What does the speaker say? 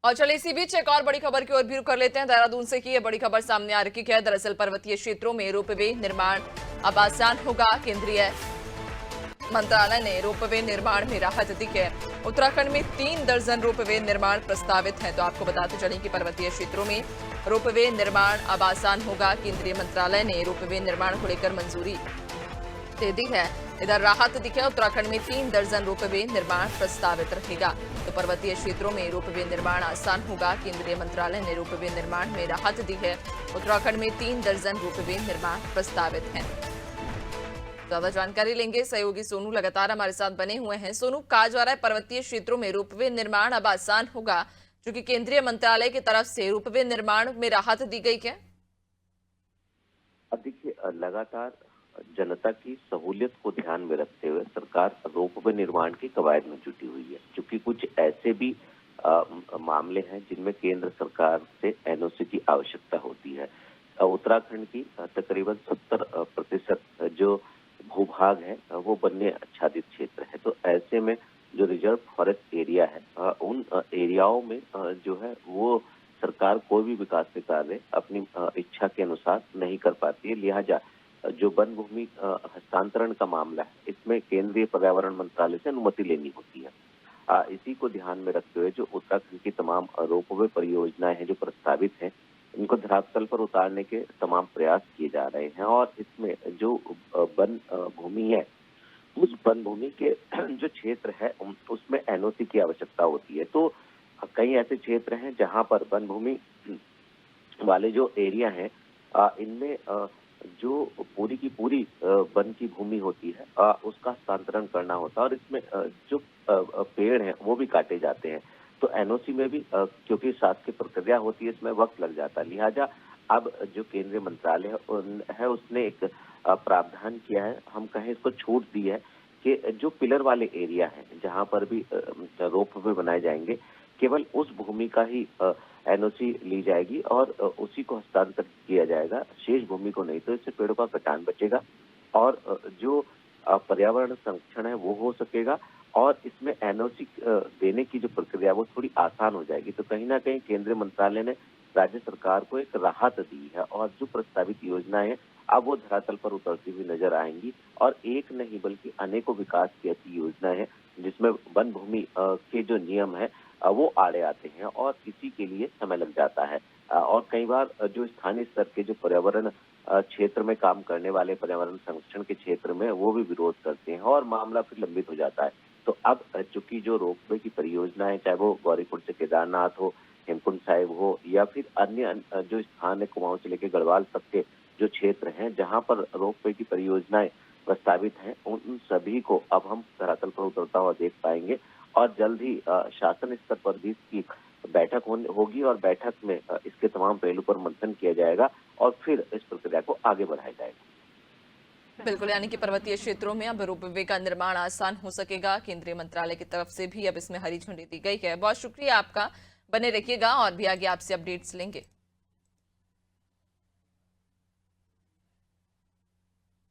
और चलिए इसी बीच एक और बड़ी खबर की ओर भी रुख कर लेते हैं। देहरादून से की यह बड़ी खबर सामने आ रही है। दरअसल पर्वतीय क्षेत्रों में रोपवे निर्माण अब आसान होगा। केंद्रीय मंत्रालय ने रोपवे निर्माण में राहत दी है। उत्तराखंड में 3 दर्जन रोपवे निर्माण प्रस्तावित है। तो आपको बताते चलें कि पर्वतीय क्षेत्रों में रोपवे निर्माण अब आसान होगा। केंद्रीय मंत्रालय ने रोपवे निर्माण को लेकर मंजूरी दे दी है। इधर राहत दिखे, उत्तराखंड में 3 दर्जन रोपवे निर्माण प्रस्तावित रहेगा। तो पर्वतीय क्षेत्रों में रोपवे निर्माण आसान होगा। केंद्रीय मंत्रालय ने रोपवे निर्माण में राहत दी है। उत्तराखंड में 3 दर्जन रोपवे निर्माण प्रस्तावित हैं। ज्यादा जानकारी लेंगे, सहयोगी सोनू लगातार हमारे साथ बने हुए हैं। सोनू, कहा जा रहा है पर्वतीय क्षेत्रों में रोपवे निर्माण अब आसान होगा, क्योंकि केंद्रीय मंत्रालय की तरफ से रोपवे निर्माण में राहत दी गई है। देखिए, लगातार जनता की सहूलियत को ध्यान में रखते हुए सरकार रोपवे निर्माण की कवायद में जुटी हुई है। क्योंकि कुछ ऐसे भी मामले हैं जिनमें केंद्र सरकार से एनओसी की आवश्यकता होती है। उत्तराखंड की तकरीबन 70% जो भूभाग है वो वन्य आच्छादित क्षेत्र है। तो ऐसे में जो रिजर्व फॉरेस्ट एरिया है, उन एरियाओं में जो है वो सरकार कोई भी विकास कार्य अपनी इच्छा के अनुसार नहीं कर पाती है। लिहाजा जो वन भूमि हस्तांतरण का मामला है, इसमें केंद्रीय पर्यावरण मंत्रालय से अनुमति लेनी होती है। इसी को ध्यान में रखते हुए जो उत्तराखंड की तमाम रोपवे परियोजनाएं हैं जो प्रस्तावित हैं, इनको धरातल पर उतारने के तमाम प्रयास किए जा रहे हैं। और इसमें जो वन भूमि है, उस वन भूमि के जो क्षेत्र है उसमें एनओसी की आवश्यकता होती है। तो कई ऐसे क्षेत्र हैं जहां पर वन भूमि वाले जो एरिया हैं, इनमें जो पूरी की पूरी वन की भूमि होती है, उसका हस्तांतरण करना होता है। और इसमें जो पेड़ हैं वो भी काटे जाते हैं। तो एनओसी में भी क्योंकि शासकीय प्रक्रिया होती है, इसमें वक्त लग जाता है। लिहाजा अब जो केंद्रीय मंत्रालय है उसने एक प्रावधान किया है, हम कहें इसको छूट दी है कि जो पिलर वाले एरिया है जहां पर भी रोपवे बनाए जाएंगे, केवल उस भूमि का ही एनओसी ली जाएगी और उसी को हस्तांतरित किया जाएगा, शेष भूमि को नहीं। तो इससे पेड़ों का कटान बचेगा और जो पर्यावरण संरक्षण है वो हो सकेगा। और इसमें एनओसी देने की जो प्रक्रिया वो थोड़ी आसान हो जाएगी। तो कहीं ना कहीं केंद्रीय मंत्रालय ने राज्य सरकार को एक राहत दी है और जो प्रस्तावित योजनाएं हैं अब वो धरातल पर उतरती हुई नजर आएंगी। और एक नहीं बल्कि अनेकों विकास की ऐसी योजनाएं हैं जिसमें वन भूमि के जो नियम है वो आड़े आते हैं और इसी के लिए समय लग जाता है। और कई बार जो स्थानीय स्तर के जो पर्यावरण क्षेत्र में काम करने वाले पर्यावरण संरक्षण के क्षेत्र में वो भी विरोध करते हैं और मामला फिर लंबित हो जाता है। तो अब चूंकि जो रोपवे की परियोजना है, चाहे वो गौरीकुंड से केदारनाथ हो, हेमकुंड साहिब हो या फिर अन्य जो स्थान है कुमाऊं से लेकर गढ़वाल तक के जो क्षेत्र हैं जहां पर रोपवे की परियोजनाएं प्रस्तावित हैं, उन सभी को अब हम धरातल पर उतरता हुआ देख पाएंगे। और जल्द ही शासन स्तर पर भी इसकी बैठक होगी और बैठक में इसके तमाम पहलू पर मंथन किया जाएगा और फिर इस प्रक्रिया को आगे बढ़ाया जाएगा। बिल्कुल, यानी कि पर्वतीय क्षेत्रों में अब रोपवे का निर्माण आसान हो सकेगा। केंद्रीय मंत्रालय की तरफ से भी अब इसमें हरी झंडी दी गई है। बहुत शुक्रिया आपका, बने रखिएगा और भी आगे आपसे अपडेट्स लेंगे।